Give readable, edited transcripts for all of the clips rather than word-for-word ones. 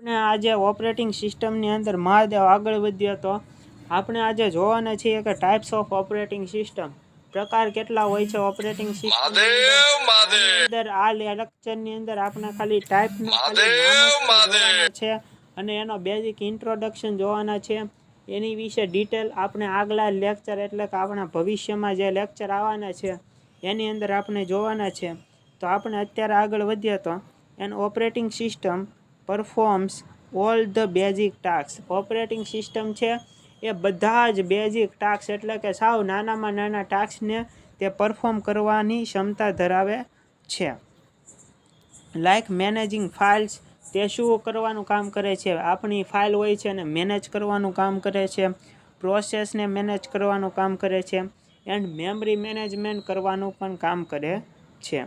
આપણે આજે ઓપરેટિંગ સિસ્ટમની અંદર મહાદેવ આગળ વધ્યો તો આપણે આજે જોવાના છીએ કે ટાઈપ્સ ઓફ ઓપરેટિંગ સિસ્ટમ પ્રકાર કેટલા હોય છે ઓપરેટિંગ સિસ્ટમ અંદર આ લેક્ચરની અંદર આપણે ખાલી ટાઈપનું જોવાના છે અને એનો બેઝિક ઇન્ટ્રોડક્શન જોવાના છે એની વિશે ડિટેલ આપણે આગલા લેક્ચર એટલે કે આપણા ભવિષ્યમાં જે લેક્ચર આવવાના છે એની અંદર આપણે જોવાના છે તો આપણે અત્યારે આગળ વધ્યા તો an operating system performs all the basic task operating system છે એ બધા જ બેઝિક ટાસ્ક એટલે કે સાવ નાનામાં નાના ટાસ્કને તે પરફોર્મ કરવાની ક્ષમતા ધરાવે છે લાઈક મેનેજિંગ ફાઇલ્સ તે શું કરવાનું કામ કરે છે આપણી ફાઇલ હોય છે એને મેનેજ કરવાનું કામ કરે છે પ્રોસેસને મેનેજ કરવાનું કામ કરે છે એન્ડ મેમરી મેનેજમેન્ટ કરવાનું પણ કામ કરે છે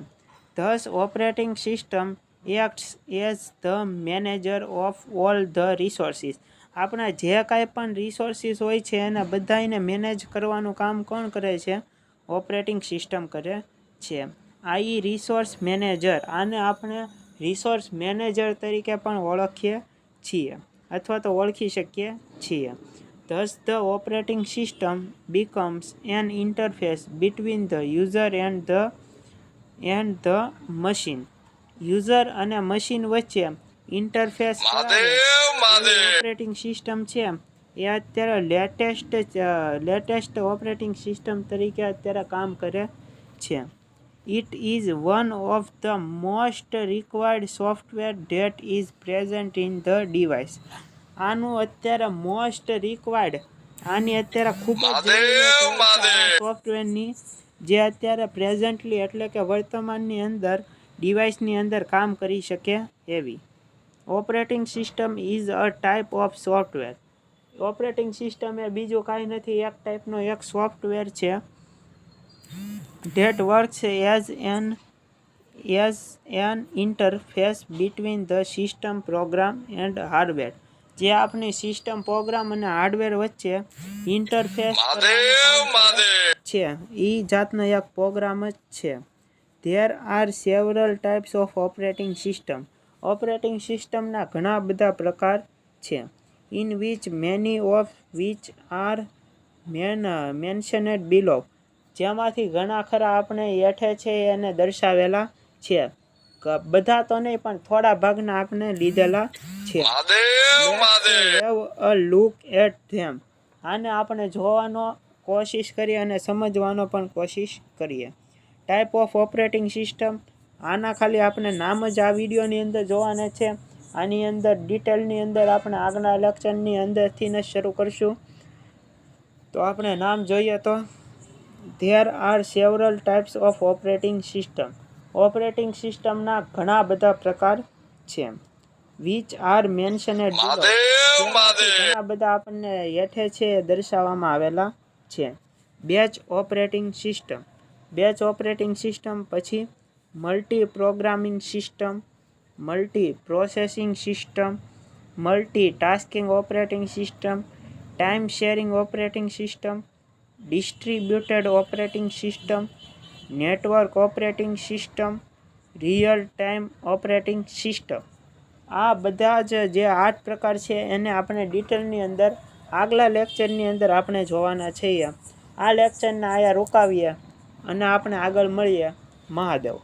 this operating system acts as the manager of all the resources આપણા જે કાંઈ પણ રિસોર્સિસ હોય છે એને બધાને મેનેજ કરવાનું કામ કોણ કરે છે ઓપરેટિંગ સિસ્ટમ કરે છે આઈ રિસોર્સ મેનેજર આને આપણે રિસોર્સ મેનેજર તરીકે પણ ઓળખીએ છીએ અથવા તો ઓળખી શકીએ છીએ thus the operating system becomes an interface between the user and the machine user અને મશીન વચ્ચે ઇન્ટરફેસ ઓપરેટિંગ સિસ્ટમ છે એ અત્યારે લેટેસ્ટ ઓપરેટિંગ સિસ્ટમ તરીકે અત્યારે કામ કરે છે it is one of the most required software that is present in the device આનું અત્યારે મોસ્ટ રિક્વાયર્ડ આની અત્યારે ખૂબ જ સોફ્ટવેરની જે અત્યારે પ્રેઝન્ટલી એટલે કે વર્તમાનની અંદર ડિવાઇસની અંદર કામ કરી શકે એવી operating system is a type of software operating system એ બીજું કાંઈ નથી એક ટાઈપનો એક સોફ્ટવેર છે that works as an interface between the system program and hardware જે આપણી સિસ્ટમ પ્રોગ્રામ અને હાર્ડવેર વચ્ચે ઇન્ટરફેસ છે એ જાતનો એક પ્રોગ્રામ જ છે there are several types of operating system operating સિસ્ટમના ઘણા બધા પ્રકાર છે in which many of which are mentioned below જેમાંથી ઘણા ખરા આપણે હેઠે છે એને દર્શાવેલા છે બધા તો નહીં પણ થોડા ભાગના આપણે લીધેલા છે હેવ અ લુક એટ ધેમ આને આપણે જોવાનો કોશિશ કરીએ અને સમજવાનો પણ કોશિશ કરીએ ટાઈપ ઓફ ઓપરેટિંગ સિસ્ટમ આના ખાલી આપણે નામ જ આ વિડીયોની અંદર જોવાના છે આની અંદર ડિટેલની અંદર આપણે આગળના લેક્ચરની અંદરથી જ શરૂ કરશું તો આપણે નામ જોઈએ તો there are several types of operating system operating સિસ્ટમના ઘણા બધા પ્રકાર છે વિચ આર મેન્શનેડ ઘણા બધા આપણને હેઠે છે દર્શાવવામાં આવેલા છે batch operating system batch operating system પછી multi programming system multi processing system multi tasking operating system time sharing operating system distributed operating system network operating system real time operating system આ બધા જ જે 8 પ્રકાર છે એને આપણે ડિટેલની અંદર આગલા લેક્ચરની અંદર આપણે જોવાના છીએ આ લેક્ચરને આયા રોકાવીએ અને આપણે આગળ મળીએ મહાદેવ